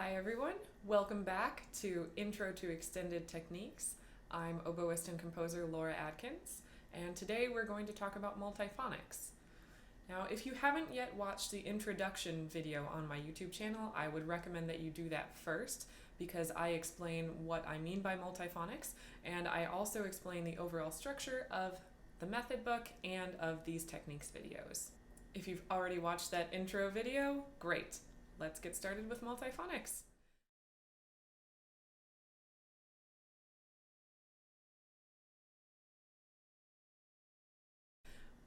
Hi everyone, welcome back to Intro to Extended Techniques. I'm oboist and composer Laura Adkins, and today we're going to talk about multiphonics. Now, if you haven't yet watched the introduction video on my YouTube channel, I would recommend that you do that first because I explain what I mean by multiphonics, and I also explain the overall structure of the method book and of these techniques videos. If you've already watched that intro video, great. Let's get started with multiphonics.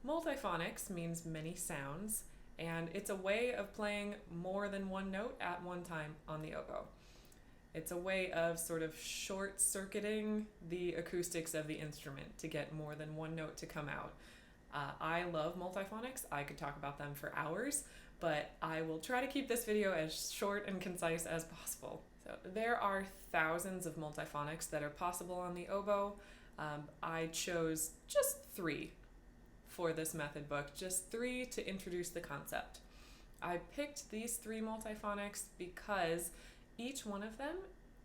Multiphonics means many sounds, and it's a way of playing more than one note at one time on the oboe. It's a way of sort of short-circuiting the acoustics of the instrument to get more than one note to come out. I love multiphonics. I could talk about them for hours, but I will try to keep this video as short and concise as possible. So there are thousands of multiphonics that are possible on the oboe. I chose just 3 for this method book, just 3 to introduce the concept. I picked these 3 multiphonics because each one of them,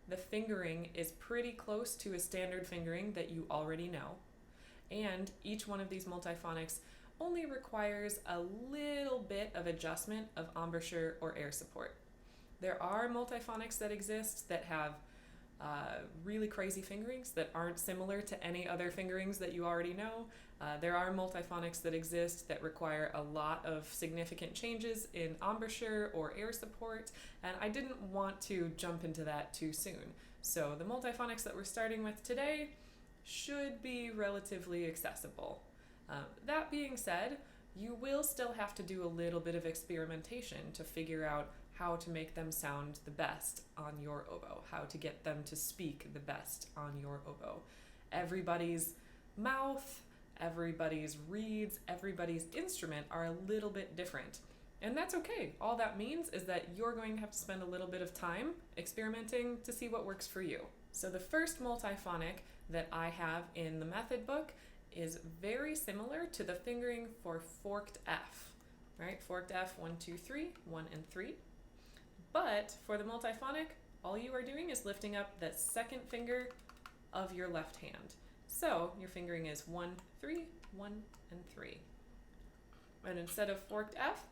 the fingering is pretty close to a standard fingering that you already know. And each one of these multiphonics only requires a little bit of adjustment of embouchure or air support. There are multiphonics that exist that have really crazy fingerings that aren't similar to any other fingerings that you already know. There are multiphonics that exist that require a lot of significant changes in embouchure or air support, and I didn't want to jump into that too soon. So the multiphonics that we're starting with today should be relatively accessible. That being said, you will still have to do a little bit of experimentation to figure out how to make them sound the best on your oboe, how to get them to speak the best on your oboe. Everybody's mouth, everybody's reeds, everybody's instrument are a little bit different. And that's okay. All that means is that you're going to have to spend a little bit of time experimenting to see what works for you. So the first multiphonic that I have in the method book is very similar to the fingering for forked F, right? Forked F, 1, 2, 3, 1 and 3. But for the multiphonic, all you are doing is lifting up the second finger of your left hand. So your fingering is 1, 3, 1 and 3. And instead of forked F,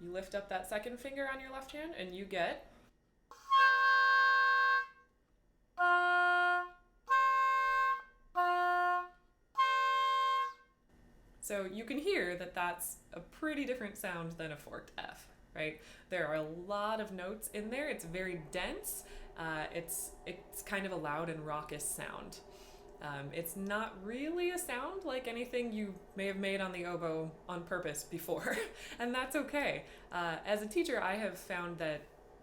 you lift up that second finger on your left hand and you get So you can hear that that's a pretty different sound than a forked F, right? There are a lot of notes in there. It's very dense. It's kind of a loud and raucous sound. It's not really a sound like anything you may have made on the oboe on purpose before, and that's okay. As a teacher, I have found that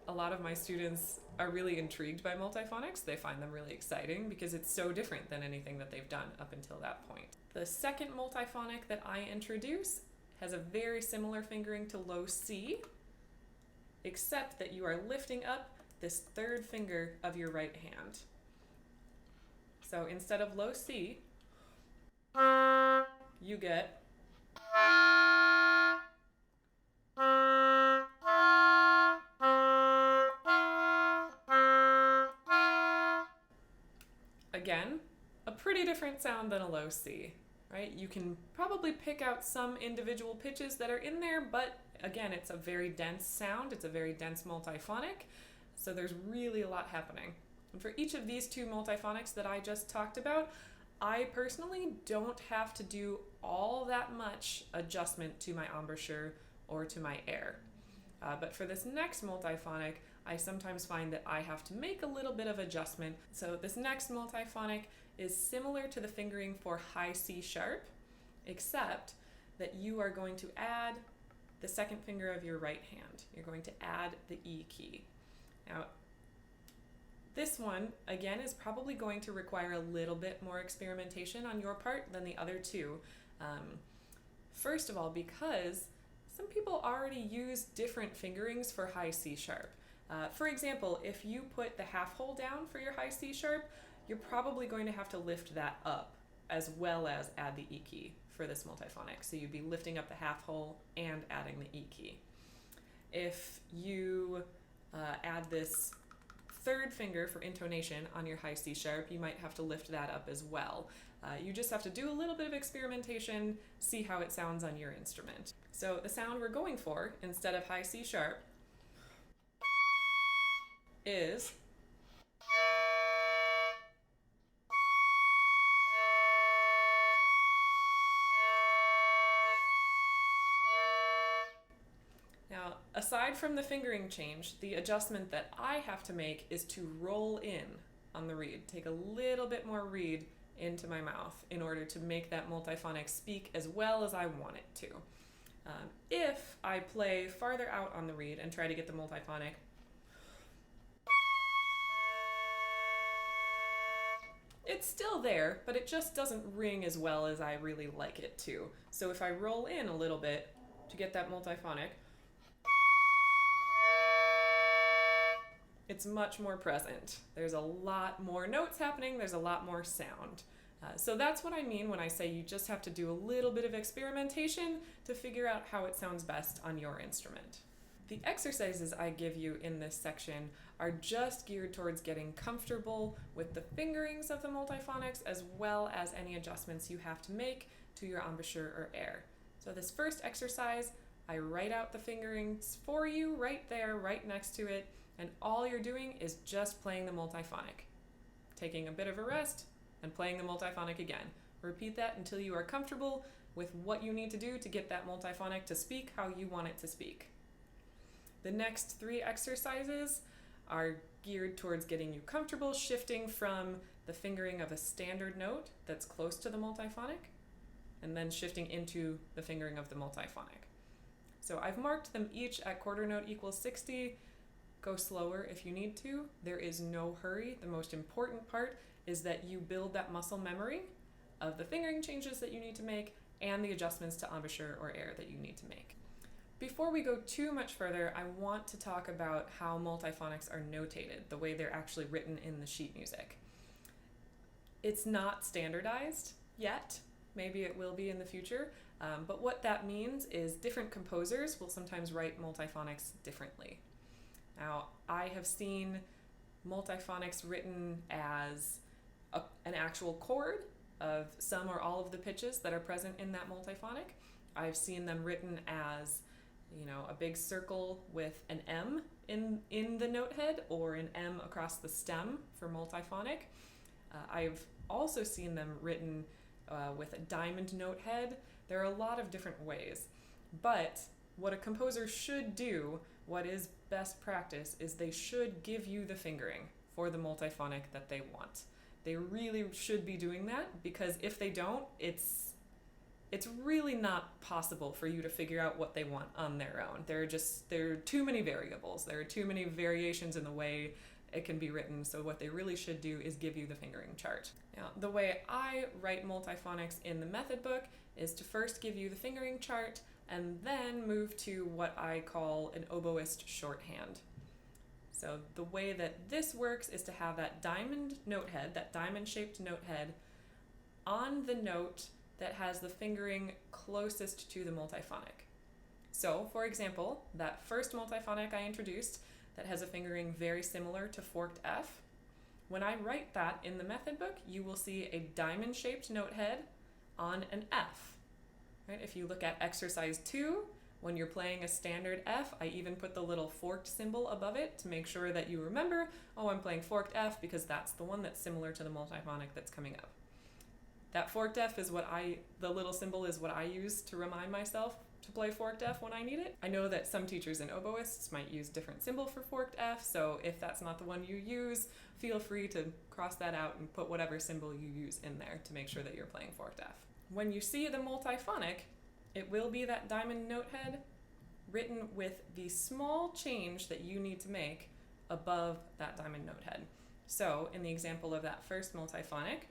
a lot of my students are really intrigued by multiphonics. They find them really exciting because it's so different than anything that they've done up until that point. The second multiphonic that I introduce has a very similar fingering to low C, except that you are lifting up this third finger of your right hand. So instead of low C, you get again, a pretty different sound than a low C, right? You can probably pick out some individual pitches that are in there, but again, it's a very dense sound. It's a very dense multiphonic, so there's really a lot happening. And for each of these 2 multiphonics that I just talked about, I personally don't have to do all that much adjustment to my embouchure or to my air. But for this next multiphonic, I sometimes find that I have to make a little bit of adjustment. So this next multiphonic is similar to the fingering for high C sharp, except that you are going to add the second finger of your right hand. You're going to add the E key. Now, this one, again, is probably going to require a little bit more experimentation on your part than the other 2. First of all, because some people already use different fingerings for high C sharp. For example, if you put the half hole down for your high C sharp, you're probably going to have to lift that up as well as add the E key for this multiphonic. So you'd be lifting up the half hole and adding the E key. If you add this third finger for intonation on your high C sharp, you might have to lift that up as well. You just have to do a little bit of experimentation, see how it sounds on your instrument. So the sound we're going for, instead of high C sharp, is now, aside from the fingering change, the adjustment that I have to make is to roll in on the reed, take a little bit more reed into my mouth in order to make that multiphonic speak as well as I want it to. If I play farther out on the reed and try to get the multiphonic, it's still there, but it just doesn't ring as well as I really like it to. So if I roll in a little bit to get that multiphonic, it's much more present. There's a lot more notes happening, there's a lot more sound. So that's what I mean when I say you just have to do a little bit of experimentation to figure out how it sounds best on your instrument. The exercises I give you in this section are just geared towards getting comfortable with the fingerings of the multiphonics as well as any adjustments you have to make to your embouchure or air. So this first exercise, I write out the fingerings for you right there, right next to it, and all you're doing is just playing the multiphonic. Taking a bit of a rest and playing the multiphonic again. Repeat that until you are comfortable with what you need to do to get that multiphonic to speak how you want it to speak. The next 3 exercises are geared towards getting you comfortable shifting from the fingering of a standard note that's close to the multiphonic and then shifting into the fingering of the multiphonic. So I've marked them each at quarter note equals 60. Go slower if you need to. There is no hurry. The most important part is that you build that muscle memory of the fingering changes that you need to make and the adjustments to embouchure or air that you need to make. Before we go too much further, I want to talk about how multiphonics are notated, the way they're actually written in the sheet music. It's not standardized yet. Maybe it will be in the future. But what that means is different composers will sometimes write multiphonics differently. Now, I have seen multiphonics written as an actual chord of some or all of the pitches that are present in that multiphonic. I've seen them written as, a big circle with an M in the note head or an M across the stem for multiphonic. I've also seen them written with a diamond note head. There are a lot of different ways, but what a composer should do, what is best practice, is they should give you the fingering for the multiphonic that they want. They really should be doing that, because if they don't, it's really not possible for you to figure out what they want on their own. There are too many variables. There are too many variations in the way it can be written, so what they really should do is give you the fingering chart. Now, the way I write multiphonics in the method book is to first give you the fingering chart and then move to what I call an oboist shorthand. So the way that this works is to have that diamond note head, that diamond-shaped note head, on the note that has the fingering closest to the multiphonic. So, for example, that first multiphonic I introduced that has a fingering very similar to forked F, when I write that in the method book, you will see a diamond-shaped note head on an F. Right? If you look at exercise 2, when you're playing a standard F, I even put the little forked symbol above it to make sure that you remember, oh, I'm playing forked F because that's the one that's similar to the multiphonic that's coming up. That forked F is the little symbol is what I use to remind myself to play forked F when I need it. I know that some teachers and oboists might use different symbol for forked F, so if that's not the one you use, feel free to cross that out and put whatever symbol you use in there to make sure that you're playing forked F. When you see the multiphonic, it will be that diamond note head written with the small change that you need to make above that diamond note head. So in the example of that first multiphonic,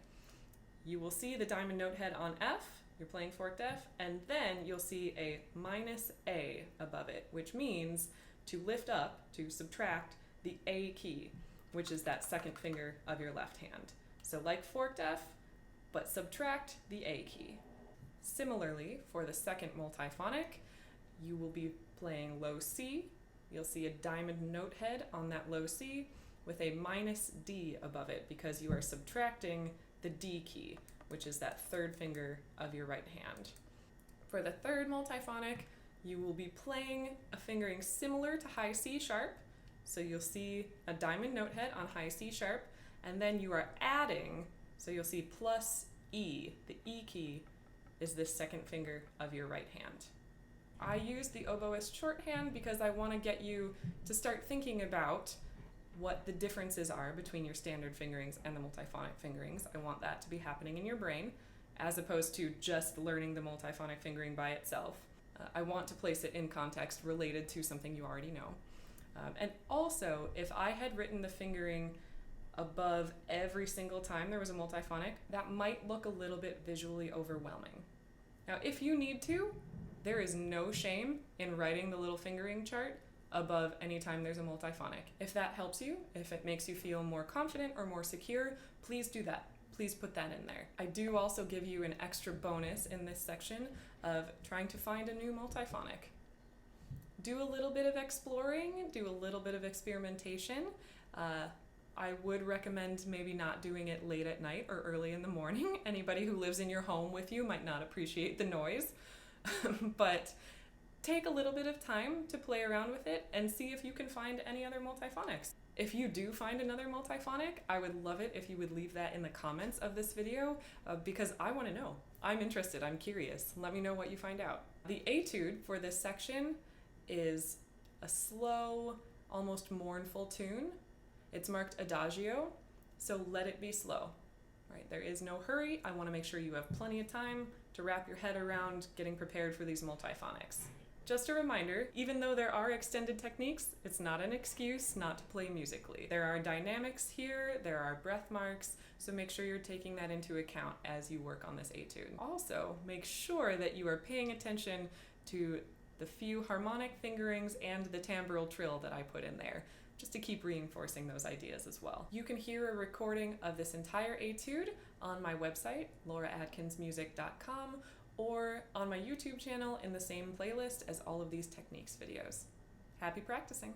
you will see the diamond note head on F, you're playing forked F, and then you'll see a minus A above it, which means to lift up, to subtract the A key, which is that second finger of your left hand. So like forked F, but subtract the A key. Similarly, for the second multiphonic, you will be playing low C, you'll see a diamond note head on that low C with a minus D above it because you are subtracting the D key, which is that third finger of your right hand. For the third multiphonic, you will be playing a fingering similar to high C sharp. So you'll see a diamond note head on high C sharp, and then you are adding, so you'll see plus E. The E key is this second finger of your right hand. I use the oboist shorthand because I want to get you to start thinking about what the differences are between your standard fingerings and the multiphonic fingerings. I want that to be happening in your brain, as opposed to just learning the multiphonic fingering by itself. I want to place it in context related to something you already know. And also, if I had written the fingering above every single time there was a multiphonic, that might look a little bit visually overwhelming. Now, if you need to, there is no shame in writing the little fingering chart above any time there's a multiphonic. If that helps you, if it makes you feel more confident or more secure, please do that. Please put that in there. I do also give you an extra bonus in this section of trying to find a new multiphonic. Do a little bit of exploring, do a little bit of experimentation. I would recommend maybe not doing it late at night or early in the morning. Anybody who lives in your home with you might not appreciate the noise. But take a little bit of time to play around with it and see if you can find any other multiphonics. If you do find another multiphonic, I would love it if you would leave that in the comments of this video because I want to know. I'm interested, I'm curious. Let me know what you find out. The etude for this section is a slow, almost mournful tune. It's marked adagio, so let it be slow. Right, there is no hurry. I want to make sure you have plenty of time to wrap your head around getting prepared for these multiphonics. Just a reminder, even though there are extended techniques, it's not an excuse not to play musically. There are dynamics here, there are breath marks, so make sure you're taking that into account as you work on this etude. Also, make sure that you are paying attention to the few harmonic fingerings and the timbral trill that I put in there, just to keep reinforcing those ideas as well. You can hear a recording of this entire etude on my website, lauraadkinsmusic.com, or on my YouTube channel in the same playlist as all of these techniques videos. Happy practicing!